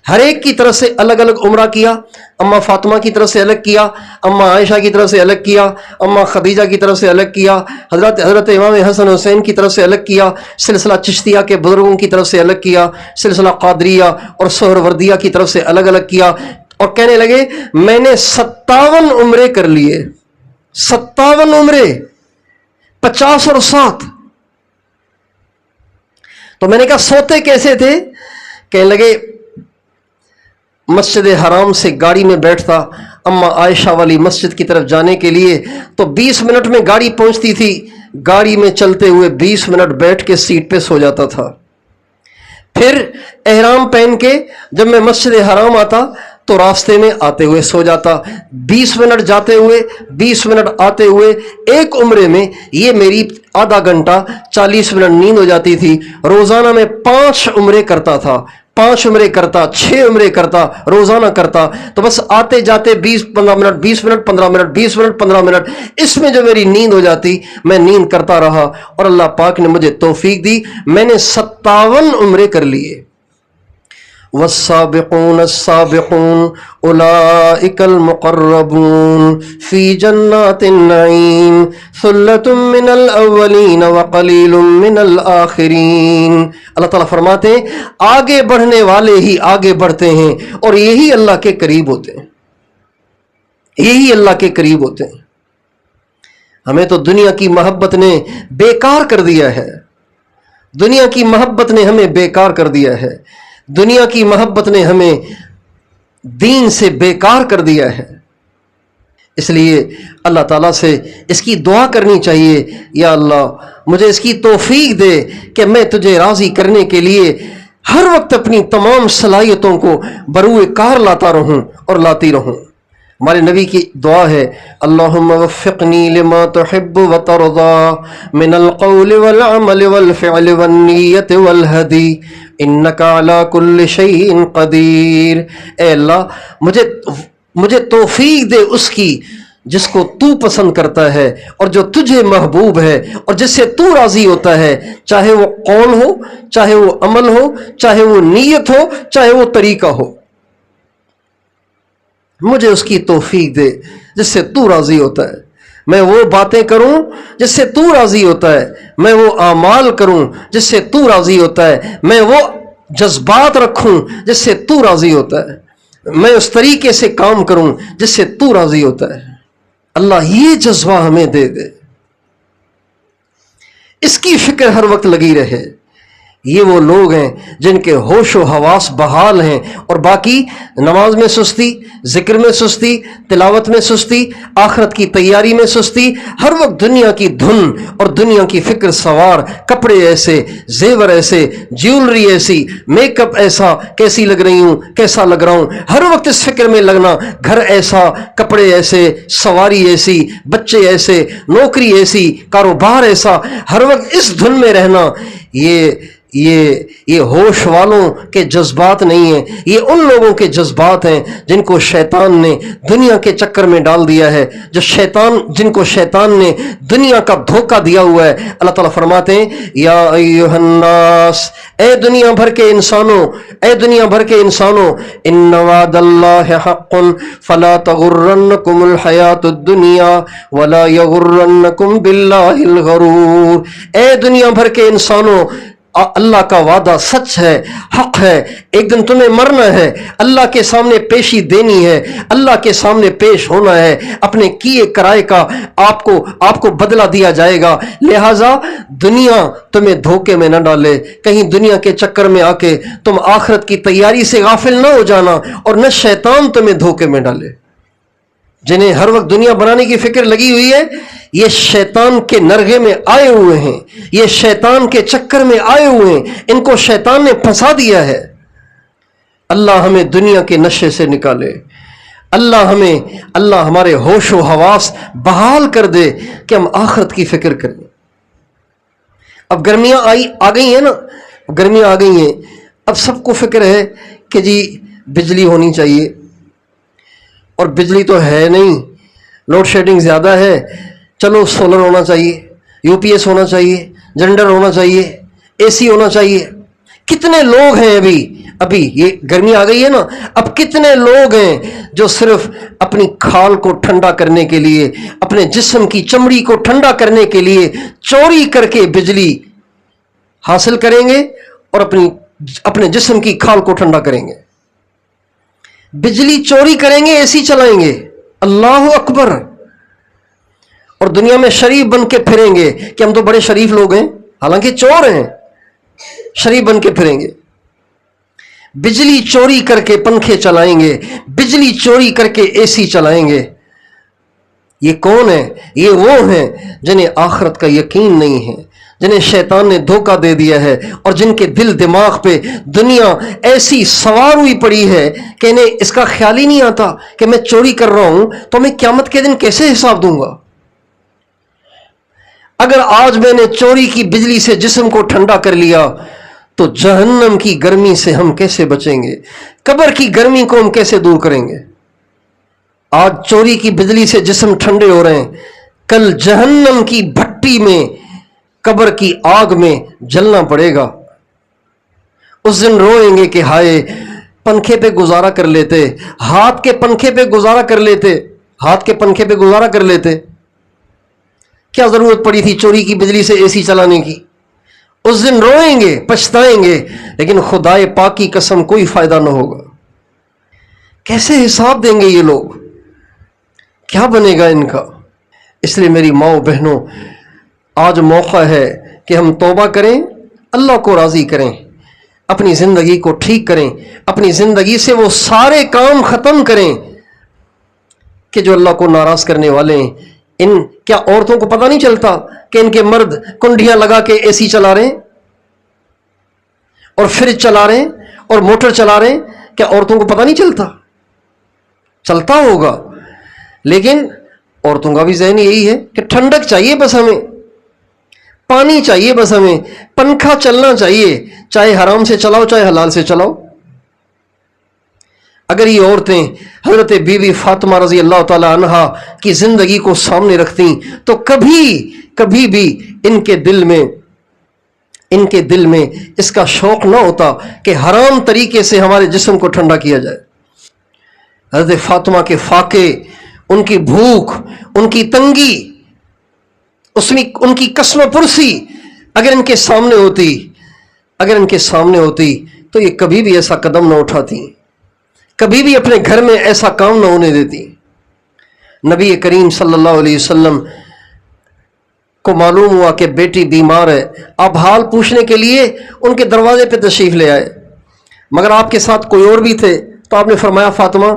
ہر ایک کی طرف سے الگ الگ عمرہ کیا. اماں فاطمہ کی طرف سے الگ کیا, اماں عائشہ کی طرف سے الگ کیا, اماں خدیجہ کی طرف سے الگ کیا, حضرت امام حسن حسین کی طرف سے الگ کیا, سلسلہ چشتیہ کے بزرگوں کی طرف سے الگ کیا, سلسلہ قادریہ اور سہروردیہ کی طرف سے الگ الگ کیا. اور کہنے لگے میں نے 57 عمرے کر لیے. 57 عمرے, 50 اور 60. تو میں نے کہا سوتے کیسے تھے؟ کہنے لگے مسجد حرام سے گاڑی میں بیٹھتا اما عائشہ والی مسجد کی طرف جانے کے لیے تو 20 منٹ میں گاڑی پہنچتی تھی. گاڑی میں چلتے ہوئے 20 منٹ بیٹھ کے سیٹ پہ سو جاتا تھا. پھر احرام پہن کے جب میں مسجد حرام آتا تو راستے میں آتے ہوئے سو جاتا. 20 منٹ جاتے ہوئے 20 منٹ آتے ہوئے. ایک عمرے میں یہ میری آدھا گھنٹہ 40 منٹ نیند ہو جاتی تھی. روزانہ میں 5 عمرے کرتا تھا, 5 عمرے کرتا, 6 عمرے کرتا, روزانہ کرتا. تو بس آتے جاتے 20-15 منٹ, 20 منٹ 15 منٹ, 20 منٹ 15 منٹ, اس میں جو میری نیند ہو جاتی میں نیند کرتا رہا. اور اللہ پاک نے مجھے توفیق دی, میں نے 57 عمرے کر لیے. والسابقون السابقون اولئک المقربون فی جنات النعیم ثلۃ من الاولین وقلیل من الآخرین. اللہ تعالیٰ فرماتے ہیں آگے بڑھنے والے ہی آگے بڑھتے ہیں اور یہی اللہ کے قریب ہوتے ہیں, یہی اللہ کے قریب ہوتے ہیں. ہمیں تو دنیا کی محبت نے بیکار کر دیا ہے, دنیا کی محبت نے ہمیں بیکار کر دیا ہے, دنیا کی محبت نے ہمیں دین سے بیکار کر دیا ہے. اس لیے اللہ تعالیٰ سے اس کی دعا کرنی چاہیے, یا اللہ مجھے اس کی توفیق دے کہ میں تجھے راضی کرنے کے لیے ہر وقت اپنی تمام صلاحیتوں کو بروئے کار لاتا رہوں اور لاتی رہوں. ہمارے نبی کی دعا ہے اللہم وفقنی لما تحب وترضى من القول والعمل والفعل والنیت والہدی انک علی کل شیء قدیر. اے اللہ مجھے توفیق دے اس کی جس کو تو پسند کرتا ہے اور جو تجھے محبوب ہے اور جس سے تو راضی ہوتا ہے, چاہے وہ قول ہو, چاہے وہ عمل ہو, چاہے وہ نیت ہو, چاہے وہ طریقہ ہو. مجھے اس کی توفیق دے جس سے تو راضی ہوتا ہے. میں وہ باتیں کروں جس سے تو راضی ہوتا ہے, میں وہ اعمال کروں جس سے تو راضی ہوتا ہے, میں وہ جذبات رکھوں جس سے تو راضی ہوتا ہے, میں اس طریقے سے کام کروں جس سے تو راضی ہوتا ہے. اللہ یہ جذبہ ہمیں دے دے, اس کی فکر ہر وقت لگی رہے. یہ وہ لوگ ہیں جن کے ہوش و حواس بحال ہیں, اور باقی نماز میں سستی, ذکر میں سستی, تلاوت میں سستی, آخرت کی تیاری میں سستی, ہر وقت دنیا کی دھن اور دنیا کی فکر سوار, کپڑے ایسے, زیور ایسے, جیولری ایسی, میک اپ ایسا, کیسی لگ رہی ہوں, کیسا لگ رہا ہوں, ہر وقت اس فکر میں لگنا, گھر ایسا, کپڑے ایسے, سواری ایسی, بچے ایسے, نوکری ایسی, کاروبار ایسا, ہر وقت اس دھن میں رہنا. یہ ہوش والوں کے جذبات نہیں ہیں, یہ ان لوگوں کے جذبات ہیں جن کو شیطان نے دنیا کے چکر میں ڈال دیا ہے, جن کو شیطان نے دنیا کا دھوکہ دیا ہوا ہے. اللہ تعالیٰ فرماتے ہیں یا ایھا الناس, اے دنیا بھر کے انسانوں, اے دنیا بھر کے انسانوں, ان وعد اللہ حق فلا تغرنکم الحیات الدنیا ولا یغرنکم باللہ الغرور. اے دنیا بھر کے انسانوں, اللہ کا وعدہ سچ ہے, حق ہے. ایک دن تمہیں مرنا ہے, اللہ کے سامنے پیشی دینی ہے, اللہ کے سامنے پیش ہونا ہے, اپنے کیے کرائے کا آپ کو بدلہ دیا جائے گا. لہٰذا دنیا تمہیں دھوکے میں نہ ڈالے, کہیں دنیا کے چکر میں آ کے تم آخرت کی تیاری سے غافل نہ ہو جانا, اور نہ شیطان تمہیں دھوکے میں ڈالے. جنہیں ہر وقت دنیا بنانے کی فکر لگی ہوئی ہے, یہ شیطان کے نرغے میں آئے ہوئے ہیں, یہ شیطان کے چکر میں آئے ہوئے ہیں, ان کو شیطان نے پھنسا دیا ہے. اللہ ہمیں دنیا کے نشے سے نکالے, اللہ ہمارے ہوش و حواس بحال کر دے کہ ہم آخرت کی فکر کریں. اب گرمیاں آ گئی ہیں نا, گرمیاں آ گئی ہیں, اب سب کو فکر ہے کہ جی بجلی ہونی چاہیے, اور بجلی تو ہے نہیں, لوڈ شیڈنگ زیادہ ہے, چلو سولر ہونا چاہیے, یو پی ایس ہونا چاہیے, جنریٹر ہونا چاہیے, اے سی ہونا چاہیے. کتنے لوگ ہیں ابھی ابھی یہ گرمی آ گئی ہے نا، اب کتنے لوگ ہیں جو صرف اپنی کھال کو ٹھنڈا کرنے کے لیے، اپنے جسم کی چمڑی کو ٹھنڈا کرنے کے لیے چوری کر کے بجلی حاصل کریں گے اور اپنے جسم کی کھال کو ٹھنڈا کریں گے، بجلی چوری کریں گے، اے سی چلائیں گے، اللہ اکبر، اور دنیا میں شریف بن کے پھریں گے کہ ہم تو بڑے شریف لوگ ہیں، حالانکہ چور ہیں، شریف بن کے پھریں گے، بجلی چوری کر کے پنکھے چلائیں گے، بجلی چوری کر کے اے سی چلائیں گے۔ یہ کون ہے؟ یہ وہ ہیں جنہیں آخرت کا یقین نہیں ہے، جنہیں شیطان نے دھوکہ دے دیا ہے، اور جن کے دل دماغ پہ دنیا ایسی سوار ہوئی پڑی ہے کہ انہیں اس کا خیال ہی نہیں آتا کہ میں چوری کر رہا ہوں تو میں قیامت کے دن کیسے حساب دوں گا۔ اگر آج میں نے چوری کی بجلی سے جسم کو ٹھنڈا کر لیا تو جہنم کی گرمی سے ہم کیسے بچیں گے؟ قبر کی گرمی کو ہم کیسے دور کریں گے؟ آج چوری کی بجلی سے جسم ٹھنڈے ہو رہے ہیں، کل جہنم کی بھٹی میں، قبر کی آگ میں جلنا پڑے گا۔ اس دن روئیں گے کہ ہائے پنکھے پہ گزارا کر لیتے، ہاتھ کے پنکھے پہ گزارا کر لیتے، ہاتھ کے پنکھے پہ گزارا کر لیتے، کیا ضرورت پڑی تھی چوری کی بجلی سے اے سی چلانے کی؟ اس دن روئیں گے، پچھتائیں گے، لیکن خدائے پاک کی قسم کوئی فائدہ نہ ہوگا۔ کیسے حساب دیں گے یہ لوگ؟ کیا بنے گا ان کا؟ اس لیے میری ماؤں بہنوں، آج موقع ہے کہ ہم توبہ کریں، اللہ کو راضی کریں، اپنی زندگی کو ٹھیک کریں، اپنی زندگی سے وہ سارے کام ختم کریں کہ جو اللہ کو ناراض کرنے والے ہیں۔ کیا عورتوں کو پتہ نہیں چلتا کہ ان کے مرد کنڈیاں لگا کے اے سی چلا رہے ہیں اور فریج چلا رہے ہیں اور موٹر چلا رہے ہیں؟ کیا عورتوں کو پتہ نہیں چلتا؟ چلتا ہوگا، لیکن عورتوں کا بھی ذہن یہی ہے کہ ٹھنڈک چاہیے، بس ہمیں پانی چاہیے، بس ہمیں پنکھا چلنا چاہیے، چاہے حرام سے چلاؤ چاہے حلال سے چلاؤ۔ اگر یہ عورتیں حضرت بی بی فاطمہ رضی اللہ تعالی عنہا کی زندگی کو سامنے رکھتی تو کبھی بھی ان کے دل میں اس کا شوق نہ ہوتا کہ حرام طریقے سے ہمارے جسم کو ٹھنڈا کیا جائے۔ حضرت فاطمہ کے فاقے، ان کی بھوک، ان کی تنگی، ان کی قسم پرسی اگر ان کے سامنے ہوتی تو یہ کبھی بھی ایسا قدم نہ اٹھاتی، کبھی بھی اپنے گھر میں ایسا کام نہ ہونے دیتی۔ نبی کریم صلی اللہ علیہ وسلم کو معلوم ہوا کہ بیٹی بیمار ہے، آپ حال پوچھنے کے لیے ان کے دروازے پہ تشریف لے آئے، مگر آپ کے ساتھ کوئی اور بھی تھے، تو آپ نے فرمایا فاطمہ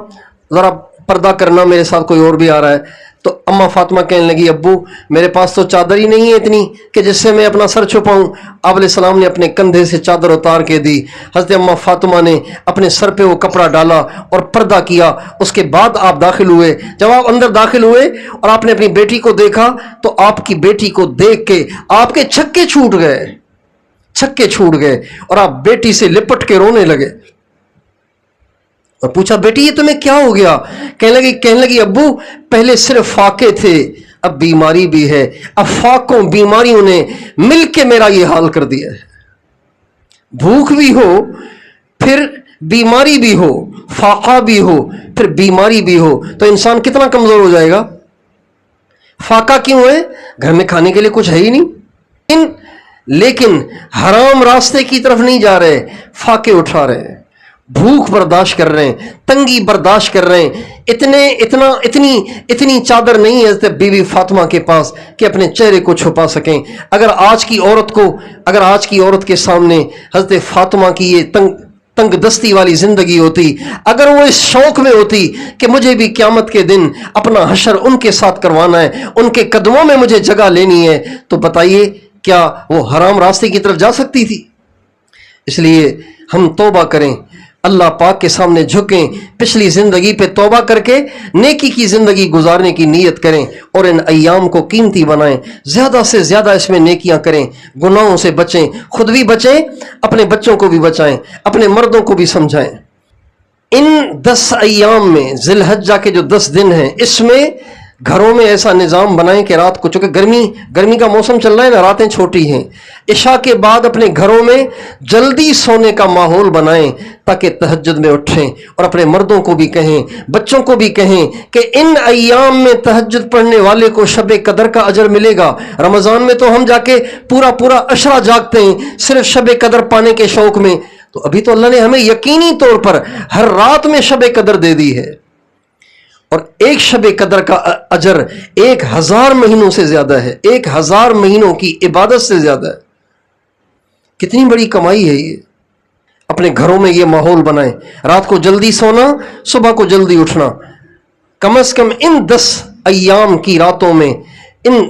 ذرا پردہ کرنا، میرے ساتھ کوئی اور بھی آ رہا ہے۔ تو اماں فاطمہ کہنے لگی ابو میرے پاس تو چادر ہی نہیں ہے اتنی کہ جس سے میں اپنا سر چھپاؤں۔ آپ علیہ السلام نے اپنے کندھے سے چادر اتار کے دی، حضرت اماں فاطمہ نے اپنے سر پہ وہ کپڑا ڈالا اور پردہ کیا، اس کے بعد آپ داخل ہوئے۔ جب آپ اندر داخل ہوئے اور آپ نے اپنی بیٹی کو دیکھا تو آپ کی بیٹی کو دیکھ کے آپ کے چھکے چھوٹ گئے اور آپ بیٹی سے لپٹ کے رونے لگے اور پوچھا بیٹی یہ تمہیں کیا ہو گیا؟ کہنے لگی ابو پہلے صرف فاقے تھے، اب بیماری بھی ہے، اب فاقوں بیماریوں نے مل کے میرا یہ حال کر دیا ہے۔ بھوک بھی ہو، پھر بیماری بھی ہو، فاقہ بھی ہو، پھر بیماری بھی ہو، تو انسان کتنا کمزور ہو جائے گا۔ فاقہ کیوں ہے؟ گھر میں کھانے کے لیے کچھ ہے ہی نہیں، لیکن حرام راستے کی طرف نہیں جا رہے، فاقے اٹھا رہے ہیں، بھوک برداشت کر رہے ہیں، تنگی برداشت کر رہے ہیں۔ اتنی چادر نہیں ہے حضرت بی بی فاطمہ کے پاس کہ اپنے چہرے کو چھپا سکیں۔ اگر آج کی عورت کے سامنے حضرت فاطمہ کی یہ تنگ دستی والی زندگی ہوتی، اگر وہ اس شوق میں ہوتی کہ مجھے بھی قیامت کے دن اپنا حشر ان کے ساتھ کروانا ہے، ان کے قدموں میں مجھے جگہ لینی ہے، تو بتائیے کیا وہ حرام راستے کی طرف جا سکتی تھی؟ اس لیے ہم توبہ کریں، اللہ پاک کے سامنے جھکیں، پچھلی زندگی پہ توبہ کر کے نیکی کی زندگی گزارنے کی نیت کریں اور ان ایام کو قیمتی بنائیں، زیادہ سے زیادہ اس میں نیکیاں کریں، گناہوں سے بچیں، خود بھی بچیں، اپنے بچوں کو بھی بچائیں، اپنے مردوں کو بھی سمجھائیں۔ ان 10 ایام میں، ذی الحجہ کے جو 10 دن ہیں، اس میں گھروں میں ایسا نظام بنائیں کہ رات کو، چونکہ گرمی کا موسم چل رہا ہے نا، راتیں چھوٹی ہیں، عشاء کے بعد اپنے گھروں میں جلدی سونے کا ماحول بنائیں تاکہ تہجد میں اٹھیں، اور اپنے مردوں کو بھی کہیں، بچوں کو بھی کہیں کہ ان ایام میں تہجد پڑھنے والے کو شب قدر کا اجر ملے گا۔ رمضان میں تو ہم جا کے پورا عشرہ جاگتے ہیں صرف شب قدر پانے کے شوق میں، تو ابھی تو اللہ نے ہمیں یقینی طور پر ہر رات میں شب قدر دے دی ہے، اور ایک شب قدر کا اجر 1000 مہینوں سے زیادہ ہے، 1000 مہینوں کی عبادت سے زیادہ ہے۔ کتنی بڑی کمائی ہے یہ۔ اپنے گھروں میں یہ ماحول بنائیں، رات کو جلدی سونا، صبح کو جلدی اٹھنا، کم از کم ان 10 ایام کی راتوں میں، ان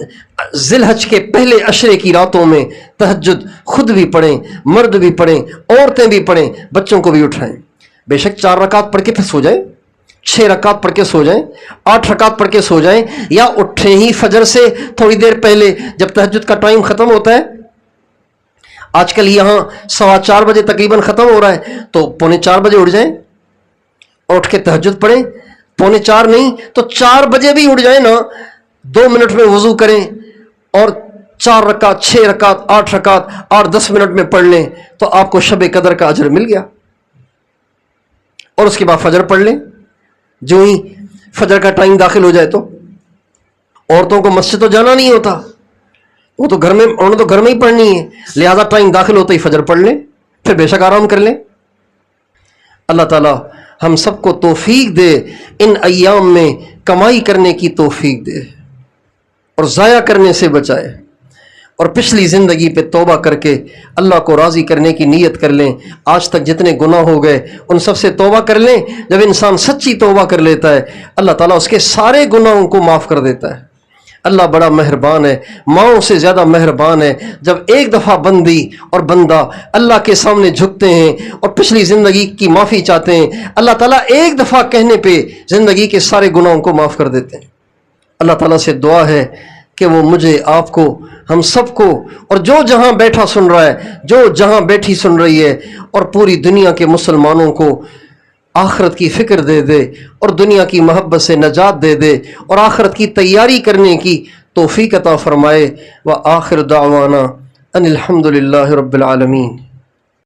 ذی الحج کے پہلے عشرے کی راتوں میں تہجد خود بھی پڑھیں، مرد بھی پڑھیں، عورتیں بھی پڑھیں، بچوں کو بھی اٹھائیں۔ بے شک 4 رکعت پڑھ کے پھر سو جائیں، 6 رکعت پڑھ کے سو جائیں، 8 رکعت پڑھ کے سو جائیں، یا اٹھیں ہی فجر سے تھوڑی دیر پہلے جب تہجد کا ٹائم ختم ہوتا ہے۔ آج کل یہاں 4:15 بجے تقریباً ختم ہو رہا ہے، تو 3:45 بجے اٹھ جائیں اور اٹھ کے تہجد پڑھیں۔ 4:45 نہیں تو 4 بجے بھی اٹھ جائیں نا، 2 منٹ میں وضو کریں اور 4 رکعت، 6 رکعت، 8 رکعت 8-10 منٹ میں پڑھ لیں، تو آپ کو شب قدر کا اجر مل گیا۔ اور اس کے بعد فجر پڑھ لیں، جو ہی فجر کا ٹائم داخل ہو جائے تو۔ عورتوں کو مسجد تو جانا نہیں ہوتا، وہ تو گھر میں، انہوں نے تو گھر میں ہی پڑھنی ہے، لہذا ٹائم داخل ہوتا ہی فجر پڑھ لیں، پھر بے شک آرام کر لیں۔ اللہ تعالی ہم سب کو توفیق دے، ان ایام میں کمائی کرنے کی توفیق دے اور ضائع کرنے سے بچائے، اور پچھلی زندگی پہ توبہ کر کے اللہ کو راضی کرنے کی نیت کر لیں۔ آج تک جتنے گناہ ہو گئے ان سب سے توبہ کر لیں۔ جب انسان سچی توبہ کر لیتا ہے، اللہ تعالیٰ اس کے سارے گناہوں کو معاف کر دیتا ہے۔ اللہ بڑا مہربان ہے، ماؤں سے زیادہ مہربان ہے۔ جب ایک دفعہ بندی اور بندہ اللہ کے سامنے جھکتے ہیں اور پچھلی زندگی کی معافی چاہتے ہیں، اللہ تعالیٰ ایک دفعہ کہنے پہ زندگی کے سارے گناہوں کو معاف کر دیتے ہیں۔ اللہ تعالیٰ سے دعا ہے کہ وہ مجھے، آپ کو، ہم سب کو، اور جو جہاں بیٹھا سن رہا ہے، جو جہاں بیٹھی سن رہی ہے، اور پوری دنیا کے مسلمانوں کو آخرت کی فکر دے دے اور دنیا کی محبت سے نجات دے دے اور آخرت کی تیاری کرنے کی توفیق عطا فرمائے۔ وآخر دعوانا ان الحمد للہ رب العالمین۔